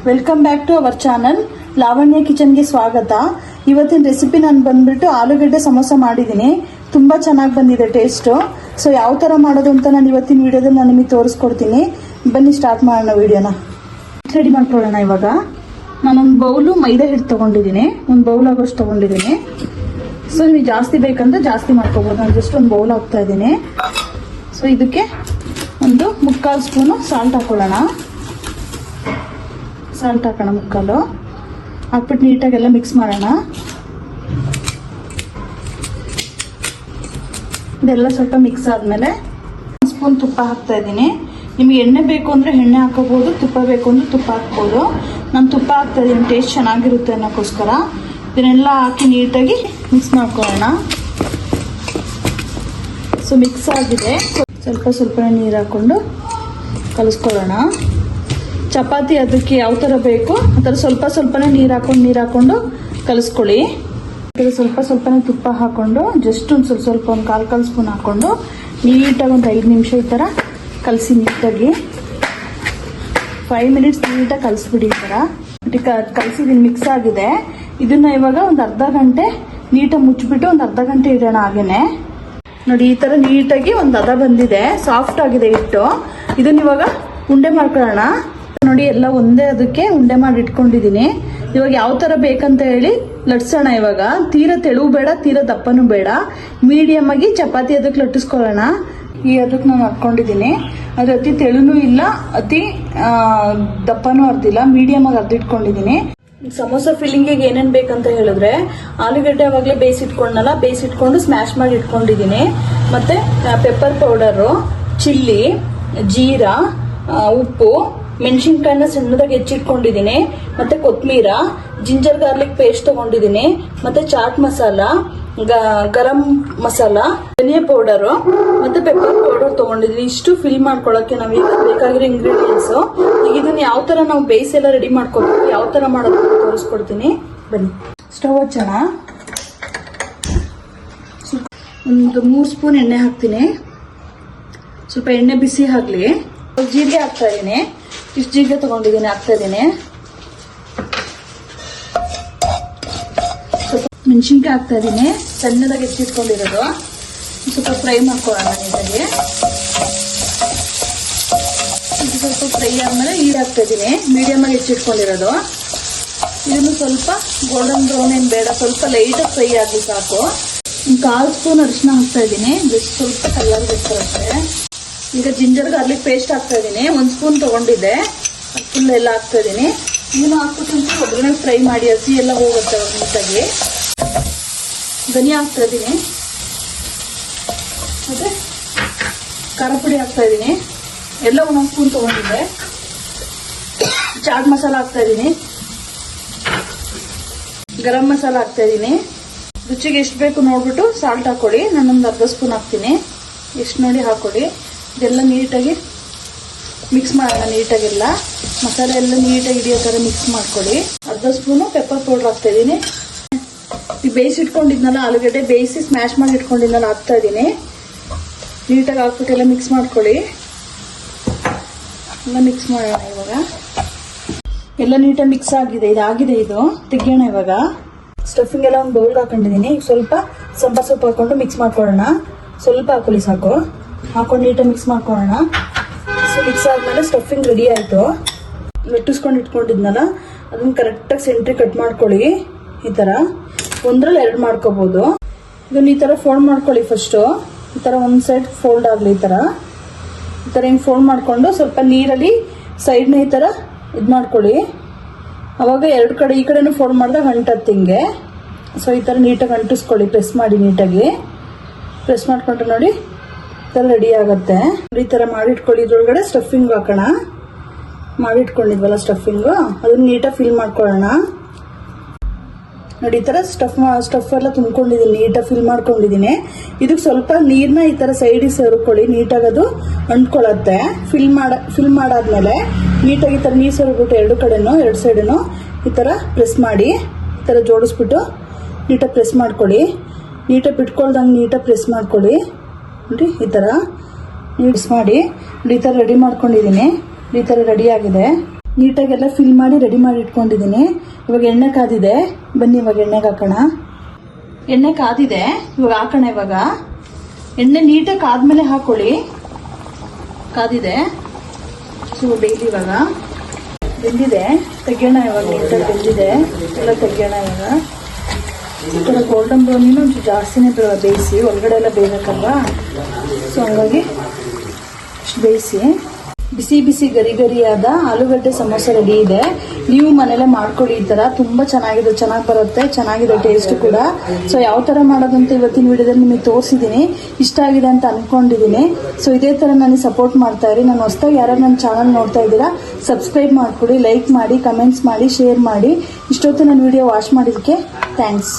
Welcome back to our channel Lavanya ಕಿಚನ್ಗೆ ಸ್ವಾಗತ. ಇವತ್ತಿನ ರೆಸಿಪಿ ನಾನು ಬಂದ್ಬಿಟ್ಟು ಆಲೂಗಡ್ಡೆ ಸಮೋಸ ಮಾಡಿದ್ದೀನಿ. ತುಂಬಾ ಚೆನ್ನಾಗಿ ಬಂದಿದೆ ಟೇಸ್ಟ್. ಸೊ ಯಾವ ತರ ಮಾಡೋದು ಅಂತ ನಾನು ಇವತ್ತಿನ ವಿಡಿಯೋದಲ್ಲಿ ನಾನು ನಿಮಗೆ ತೋರಿಸ್ಕೊಡ್ತೀನಿ. ಬನ್ನಿ ಸ್ಟಾರ್ಟ್ ಮಾಡೋಣ ವಿಡಿಯೋನ. ರೆಡಿ ಮಾಡ್ಕೊಳ್ಳೋಣ. ಇವಾಗ ನಾನೊಂದು ಬೌಲು ಮೈದಾ ಹಿಟ್ಟು ತಗೊಂಡಿದ್ದೀನಿ, ಒಂದು ಬೌಲ್ ಆಗೋಷ್ಟು ತಗೊಂಡಿದ್ದೀನಿ. ಸೊ ನಿಮಗೆ ಜಾಸ್ತಿ ಬೇಕಂದ್ರೆ ಜಾಸ್ತಿ ಮಾಡ್ಕೋಬೋದು. ನಾನು ಜಸ್ಟ್ ಒಂದು ಬೌಲ್ ಹಾಕ್ತಾ ಇದ್ದೀನಿ. ಸೊ ಇದಕ್ಕೆ ಒಂದು 3/4 ಸ್ಪೂನು ಸಾಲ್ಟ್ ಹಾಕೊಳ್ಳೋಣ. ಸಾಲ್ಟ್ ಹಾಕೋಣ, 3/4 ಹಾಕ್ಬಿಟ್ಟು ನೀಟಾಗೆಲ್ಲ ಮಿಕ್ಸ್ ಮಾಡೋಣ. ಇದೆಲ್ಲ ಸ್ವಲ್ಪ ಮಿಕ್ಸ್ ಆದಮೇಲೆ 1 ಸ್ಪೂನ್ ತುಪ್ಪ ಹಾಕ್ತಾ ಇದ್ದೀನಿ. ನಿಮಗೆ ಎಣ್ಣೆ ಬೇಕು ಅಂದರೆ ಎಣ್ಣೆ ಹಾಕೋಬೋದು, ತುಪ್ಪ ಬೇಕು ಅಂದರೆ ತುಪ್ಪ ಹಾಕ್ಬೋದು. ನಾನು ತುಪ್ಪ ಹಾಕ್ತಾ ಇದ್ದೀನಿ, ಟೇಸ್ಟ್ ಚೆನ್ನಾಗಿರುತ್ತೆ ಅನ್ನೋಕ್ಕೋಸ್ಕರ. ಇದನ್ನೆಲ್ಲ ಹಾಕಿ ನೀಟಾಗಿ ಮಿಕ್ಸ್ ಮಾಡ್ಕೊಳ್ಳೋಣ. ಸೊ ಮಿಕ್ಸ್ ಆಗಿದೆ. ಸ್ವಲ್ಪ ನೀರು ಹಾಕ್ಕೊಂಡು ಕಲಿಸ್ಕೊಳ್ಳೋಣ. ಚಪಾತಿ ಅದಕ್ಕೆ ಯಾವ ಥರ ಬೇಕು ಆ ಥರ ಸ್ವಲ್ಪನೇ ನೀರು ಹಾಕ್ಕೊಂಡು ಕಲಿಸ್ಕೊಳ್ಳಿ. ಸ್ವಲ್ಪನೇ ತುಪ್ಪ ಹಾಕ್ಕೊಂಡು ಜಸ್ಟ್ ಒಂದು ಸ್ವಲ್ಪ ಒಂದು 1/4 ಸ್ಪೂನ್ ಹಾಕ್ಕೊಂಡು ನೀಟಾಗಿ ಒಂದು 5 ನಿಮಿಷ ಈ ಥರ ಕಲಸಿ. ನೀಟಾಗಿ 5 ಮಿನಿಟ್ಸ್ ನೀಟಾಗಿ ಕಲಿಸ್ಬಿಡಿ. ಈ ಥರ ಕಲಸಿದ್ದೀನಿ, ಮಿಕ್ಸ್ ಆಗಿದೆ. ಇದನ್ನ ಇವಾಗ ಒಂದು ಅರ್ಧ ಗಂಟೆ ನೀಟಾಗಿ ಮುಚ್ಚಿಬಿಟ್ಟು ಒಂದು ಅರ್ಧ ಗಂಟೆ ಇಡೋಣ. ಹಾಗೇನೆ ನೋಡಿ, ಈ ಥರ ನೀಟಾಗಿ ಒಂದು ಹದ ಬಂದಿದೆ, ಸಾಫ್ಟ್ ಆಗಿದೆ ಹಿಟ್ಟು. ಇದನ್ನ ಇವಾಗ ಉಂಡೆ ಮಾಡ್ಕೊಳ್ಳೋಣ. ನೋಡಿ, ಎಲ್ಲ ಒಂದೇ ಅದಕ್ಕೆ ಉಂಡೆ ಮಾಡಿ ಇಟ್ಕೊಂಡಿದ್ದೀನಿ. ಇವಾಗ ಯಾವ ಥರ ಬೇಕಂತ ಹೇಳಿ ಲಟ್ಸೋಣ. ಇವಾಗ ತೀರಾ ತೆಳು ಬೇಡ, ತೀರಾ ದಪ್ಪನೂ ಬೇಡ, ಮೀಡಿಯಮ್ ಆಗಿ ಚಪಾತಿ ಅದಕ್ಕೆ ಲಟ್ಟಿಸ್ಕೊಳ್ಳೋಣ. ಈ ಅದಕ್ಕೆ ನಾನು ಹಾಕ್ಕೊಂಡಿದ್ದೀನಿ. ಅದು ಅತಿ ತೆಳುನೂ ಇಲ್ಲ, ಅತಿ ದಪ್ಪನೂ ಅರ್ದಿಲ್ಲ, ಮೀಡಿಯಮ್ ಆಗಿ ಅರ್ದಿಟ್ಕೊಂಡಿದ್ದೀನಿ. ಸಮೋಸ ಫಿಲ್ಲಿಂಗಿಗೆ ಏನೇನು ಬೇಕಂತ ಹೇಳಿದ್ರೆ, ಆಲೂಗಡ್ಡೆ ಅವಾಗಲೇ ಬೇಯಿಸಿಟ್ಕೊಂಡು ಸ್ಮ್ಯಾಶ್ ಮಾಡಿ ಇಟ್ಕೊಂಡಿದ್ದೀನಿ. ಮತ್ತೆ ಪೆಪ್ಪರ್ ಪೌಡರು, ಚಿಲ್ಲಿ, ಜೀರಾ, ಉಪ್ಪು, ಮೆಣಸಿನ್ಕಾಯಿನ ಸಣ್ಣದಾಗಿ ಹೆಚ್ಚಿಟ್ಕೊಂಡಿದ್ದೀನಿ. ಮತ್ತೆ ಕೊತ್ತಂಬರಿ, ಜಿಂಜರ್ ಗಾರ್ಲಿಕ್ ಪೇಸ್ಟ್ ತಗೊಂಡಿದ್ದೀನಿ. ಮತ್ತೆ ಚಾಟ್ ಮಸಾಲ, ಗರಂ ಮಸಾಲ, ಧನಿಯಾ ಪೌಡರು ಮತ್ತೆ ಪೆಪ್ಪರ್ ಪೌಡರ್ ತಗೊಂಡಿದ್ದೀನಿ. ಇಷ್ಟು ಫಿಲ್ ಮಾಡ್ಕೊಳ್ಳೋಕೆ ನಾವು ಈಗ ಬೇಕಾಗಿರೋ ಇಂಗ್ರೀಡಿಯೆಂಟ್ಸ್. ಈಗ ಇದನ್ನ ಯಾವ ತರ ನಾವು ಬೇಯಿಸೆಲ್ಲ ರೆಡಿ ಮಾಡ್ಕೋಬೇಕು, ಯಾವ ತರ ಮಾಡೋದು ತೋರಿಸ್ಕೊಡ್ತೀನಿ. ಬನ್ನಿ. ಸ್ಟವ್ ಹಚ್ಚೋಣ. ಒಂದು 3 ಸ್ಪೂನ್ ಎಣ್ಣೆ ಹಾಕ್ತೀನಿ. ಸ್ವಲ್ಪ ಎಣ್ಣೆ ಬಿಸಿ ಆಗ್ಲಿ. ಜೀರಿಗೆ ಹಾಕ್ತಾ ಇದ್ದೀನಿ. ಇಷ್ಟು ಜೀರಿಗೆ ತಗೊಂಡಿದ್ದೀನಿ, ಹಾಕ್ತಾ ಇದ್ದೀನಿ. ಸ್ವಲ್ಪ ಮೆಣಸಿನ್ಕಾಯಿ ಹಾಕ್ತಾ ಇದ್ದೀನಿ, ಸಣ್ಣದಾಗಿ ಹೆಚ್ಚಿಟ್ಕೊಂಡಿರೋದು. ಸ್ವಲ್ಪ ಫ್ರೈ ಮಾಡ್ಕೊಳ್ಳೋಣ ನೀಟಾಗಿ. ಸ್ವಲ್ಪ ಫ್ರೈ ಆದ್ಮೇಲೆ ಈರು ಹಾಕ್ತಾ ಇದ್ದೀನಿ, ಮೀಡಿಯಮ್ ಆಗಿ ಹೆಚ್ಚಿಟ್ಕೊಂಡಿರೋದು. ಇದನ್ನು ಸ್ವಲ್ಪ ಗೋಲ್ಡನ್ ಬ್ರೌನ್ ಏನು ಬೇಡ, ಸ್ವಲ್ಪ ಲೈಟಾಗಿ ಫ್ರೈ ಆಗಲಿ ಸಾಕು. 1/4 ಸ್ಪೂನ್ ಅರಿಶಿನ ಹಾಕ್ತಾ ಇದ್ದೀನಿ, ಜಸ್ಟ್ ಸ್ವಲ್ಪ ಕಲರ್ ಬೇಕಾಗುತ್ತೆ. ಈಗ ಜಿಂಜರ್ ಗಾರ್ಲಿಕ್ ಪೇಸ್ಟ್ ಹಾಕ್ತಾ ಇದ್ದೀನಿ. 1 ಸ್ಪೂನ್ ತಗೊಂಡಿದ್ದೆ, ಫುಲ್ ಎಲ್ಲ ಹಾಕ್ತಾ ಇದ್ದೀನಿ. ಇದನ್ನು ಹಾಕ್ಬಿಟ್ಟು ಒಗ್ಗರಣೆ ಫ್ರೈ ಮಾಡಿ, ಹಸಿ ಎಲ್ಲ ಹೋಗುತ್ತೆ ನೀಟಾಗಿ. ಧನಿಯಾ ಹಾಕ್ತಾ ಇದ್ದೀನಿ, ಮತ್ತೆ ಖಾರ ಪುಡಿ ಹಾಕ್ತಾ ಇದ್ದೀನಿ. ಎಲ್ಲ 1 ಸ್ಪೂನ್ ತಗೊಂಡಿದ್ದೆ. ಚಾಟ್ ಮಸಾಲ ಹಾಕ್ತಾ ಇದ್ದೀನಿ, ಗರಂ ಮಸಾಲ ಹಾಕ್ತಾ ಇದ್ದೀನಿ. ರುಚಿಗೆ ಎಷ್ಟು ಬೇಕು ನೋಡ್ಬಿಟ್ಟು ಸಾಲ್ಟ್ ಹಾಕೊಳ್ಳಿ. ನಾನೊಂದು ಅರ್ಧ ಸ್ಪೂನ್ ಹಾಕ್ತೀನಿ, ಎಷ್ಟು ನೋಡಿ ಹಾಕೊಳ್ಳಿ. ಇದೆಲ್ಲ ನೀಟಾಗಿ ಮಿಕ್ಸ್ ಮಾಡೋಣ. ನೀಟಾಗೆಲ್ಲ ಮಸಾಲೆ ಎಲ್ಲ ನೀಟಾಗಿ ಹಿಡಿಯೋ ಥರ ಮಿಕ್ಸ್ ಮಾಡ್ಕೊಳ್ಳಿ. ಅರ್ಧ ಸ್ಪೂನು ಪೆಪ್ಪರ್ ಪೌಡರ್ ಹಾಕ್ತಾ ಇದ್ದೀನಿ. ಈ ಬೇಯಿಸಿಟ್ಕೊಂಡಿದ್ನಲ್ಲ ಆಲೂಗಡ್ಡೆ, ಬೇಯಿಸಿ ಸ್ಮ್ಯಾಶ್ ಮಾಡಿ ಇಟ್ಕೊಂಡಿದ್ನಲ್ಲ ಹಾಕ್ತಾ ಇದ್ದೀನಿ. ನೀಟಾಗಿ ಹಾಕ್ಬಿಟ್ಟು ಎಲ್ಲ ಮಿಕ್ಸ್ ಮಾಡ್ಕೊಳ್ಳಿ. ಎಲ್ಲ ಮಿಕ್ಸ್ ಮಾಡೋಣ. ಇವಾಗ ಎಲ್ಲ ನೀಟಾಗಿ ಮಿಕ್ಸ್ ಆಗಿದೆ. ಇದಾಗಿದೆ, ಇದು ತೆಗಿಯೋಣ. ಇವಾಗ ಸ್ಟಫಿಂಗ್ ಎಲ್ಲ ಒಂದು ಬೌಲ್ಗೆ ಹಾಕೊಂಡಿದ್ದೀನಿ. ಈಗ ಸ್ವಲ್ಪ ಸಾಂಬಾರ್ ಸೊಪ್ಪು ಹಾಕೊಂಡು ಮಿಕ್ಸ್ ಮಾಡ್ಕೊಳ್ಳೋಣ. ಸ್ವಲ್ಪ ಹಾಕೊಳ್ಳಿ ಸಾಕು. ಹಾಕೊಂಡು ನೀಟಾಗಿ ಮಿಕ್ಸ್ ಮಾಡ್ಕೊಳ್ಳೋಣ. ಸೊ ಮಿಕ್ಸ್ ಆದಮೇಲೆ ಸ್ಟಫಿಂಗ್ ರೆಡಿ ಆಯಿತು. ಲಟ್ಟಿಸ್ಕೊಂಡು ಇಟ್ಕೊಂಡಿದ್ನಲ್ಲ ಅದನ್ನ ಕರೆಕ್ಟಾಗಿ ಸೆಂಟ್ರಿಗೆ ಕಟ್ ಮಾಡ್ಕೊಳ್ಳಿ. ಈ ಥರ 1ರಲ್ಲಿ 2 ಮಾಡ್ಕೋಬೋದು. ಇದನ್ನ ಈ ಥರ ಫೋಲ್ಡ್ ಮಾಡ್ಕೊಳ್ಳಿ. ಫಸ್ಟು ಈ ಥರ ಒಂದು ಸೈಡ್ ಫೋಲ್ಡ್ ಆಗಲಿ. ಈ ಥರ ಹಿಂಗೆ ಫೋಲ್ಡ್ ಮಾಡಿಕೊಂಡು ಸ್ವಲ್ಪ ನೀರಲ್ಲಿ ಸೈಡ್ನ ಈ ಥರ ಇದು ಮಾಡ್ಕೊಳ್ಳಿ. ಅವಾಗ 2 ಕಡೆ, ಈ ಕಡೆನೂ ಫೋಲ್ಡ್ ಮಾಡಿದಾಗ ಅಂಟತ್ತೆ ಹಿಂಗೆ. ಸೊ ಈ ಥರ ನೀಟಾಗಿ ಅಂಟಿಸ್ಕೊಳ್ಳಿ, ಪ್ರೆಸ್ ಮಾಡಿ. ನೀಟಾಗಿ ಪ್ರೆಸ್ ಮಾಡ್ಕೊಂಡ್ರೆ ನೋಡಿ ಈ ಥರ ರೆಡಿ ಆಗುತ್ತೆ. ಈ ಥರ ಮಾಡಿಟ್ಕೊಳ್ಳಿ. ಇದ್ರೊಳಗಡೆ ಸ್ಟಫಿಂಗ್ ಹಾಕೋಣ. ಮಾಡಿಟ್ಕೊಂಡಿದ್ವಲ್ಲ ಸ್ಟಫಿಂಗು, ಅದನ್ನ ನೀಟಾಗಿ ಫಿಲ್ ಮಾಡ್ಕೊಳ್ಳೋಣ. ನೋಡಿ, ಈ ಥರ ಸ್ಟಫ್ ಎಲ್ಲ ತುಂಬ್ಕೊಂಡಿದ್ದೀನಿ, ನೀಟಾಗಿ ಫಿಲ್ ಮಾಡ್ಕೊಂಡಿದ್ದೀನಿ. ಇದಕ್ಕೆ ಸ್ವಲ್ಪ ನೀರನ್ನ ಈ ಥರ ಸೈಡಿಗೆ ಸೇರ್ಕೊಳ್ಳಿ. ನೀಟಾಗಿ ಅದು ಅಂಟ್ಕೊಳ್ಳುತ್ತೆ. ಫಿಲ್ ಮಾಡಾದ್ಮೇಲೆ ನೀಟಾಗಿ ಈ ಥರ ನೀರು ಸೇರಿಬಿಟ್ಟು 2 ಕಡೆನೂ 2 ಸೈಡನ್ನು ಈ ಥರ ಪ್ರೆಸ್ ಮಾಡಿ, ಈ ಥರ ಜೋಡಿಸ್ಬಿಟ್ಟು ನೀಟಾಗಿ ಪ್ರೆಸ್ ಮಾಡ್ಕೊಳ್ಳಿ. ನೀಟಾಗಿ ಬಿಟ್ಕೊಳ್ದಂಗೆ ನೀಟಾಗಿ ಪ್ರೆಸ್ ಮಾಡ್ಕೊಳ್ಳಿ. ನೋಡಿ, ಈ ಥರ ಮಿಕ್ಸ್ ಮಾಡಿ ಈ ಥರ ರೆಡಿ ಮಾಡ್ಕೊಂಡಿದ್ದೀನಿ. ಈ ಥರ ರೆಡಿ ಆಗಿದೆ. ನೀಟಾಗೆಲ್ಲ ಫಿಲ್ ಮಾಡಿ ರೆಡಿ ಮಾಡಿ ಇಟ್ಕೊಂಡಿದ್ದೀನಿ. ಇವಾಗ ಎಣ್ಣೆ ಕಾದಿದೆ, ಬನ್ನಿ ಇವಾಗ ಎಣ್ಣೆಗೆ ಹಾಕೋಣ. ಎಣ್ಣೆ ಕಾದಿದೆ, ಇವಾಗ ಹಾಕೋಣ. ಇವಾಗ ಎಣ್ಣೆ ನೀಟಾಗಿ ಕಾದ್ಮೇಲೆ ಹಾಕೊಳ್ಳಿ. ಕಾದಿದೆ, ಸೊ ಬೇಯ್ಲಿ. ಇವಾಗ ಬೆಂದಿದೆ, ತೆಗಿಯೋಣ. ಇವಾಗ ನೀಟಾಗಿ ಬೆಂದಿದೆ ಎಲ್ಲ ತೆಗಿಯೋಣ. ಇವಾಗ ಈ ಥರ ಗೋಲ್ಡನ್ ಬ್ರೌನಿನ ಒಂಚೂರು ಜಾಸ್ತಿನೇ ಬೇಯಿಸಿ, ಒಳಗಡೆ ಎಲ್ಲ ಬೇಯಬೇಕಲ್ವಾ, ಸೊ ಹಂಗಾಗಿ ಬೇಯಿಸಿ. ಬಿಸಿ ಬಿಸಿ ಗರಿ ಗರಿಯಾದ ಆಲೂಗಡ್ಡೆ ಸಮೋಸ ರೆಡಿ ಇದೆ. ನೀವು ಮನೇಲೆ ಮಾಡ್ಕೊಳ್ಳಿ. ಈ ಥರ ತುಂಬ ಚೆನ್ನಾಗಿದೆ, ಚೆನ್ನಾಗಿ ಬರುತ್ತೆ, ಚೆನ್ನಾಗಿದೆ ಟೇಸ್ಟ್ ಕೂಡ. ಸೊ ಯಾವ ಥರ ಮಾಡೋದಂತ ಇವತ್ತಿನ ವಿಡಿಯೋದಲ್ಲಿ ನಿಮಗೆ ತೋರಿಸಿದ್ದೀನಿ. ಇಷ್ಟ ಆಗಿದೆ ಅಂತ ಅಂದ್ಕೊಂಡಿದ್ದೀನಿ. ಸೊ ಇದೇ ಥರ ನನಗೆ ಸಪೋರ್ಟ್ ಮಾಡ್ತಾ ಇರಿ. ನಾನು ಹೊಸದಾಗಿ ಯಾರು ನನ್ನ ಚಾನಲ್ ನೋಡ್ತಾ ಇದ್ದೀರಾ, ಸಬ್ಸ್ಕ್ರೈಬ್ ಮಾಡಿಕೊಡಿ, ಲೈಕ್ ಮಾಡಿ, ಕಮೆಂಟ್ಸ್ ಮಾಡಿ, ಶೇರ್ ಮಾಡಿ. ಇಷ್ಟೊತ್ತು ನನ್ನ ವಿಡಿಯೋ ವಾಚ್ ಮಾಡಿದ್ದಕ್ಕೆ ಥ್ಯಾಂಕ್ಸ್.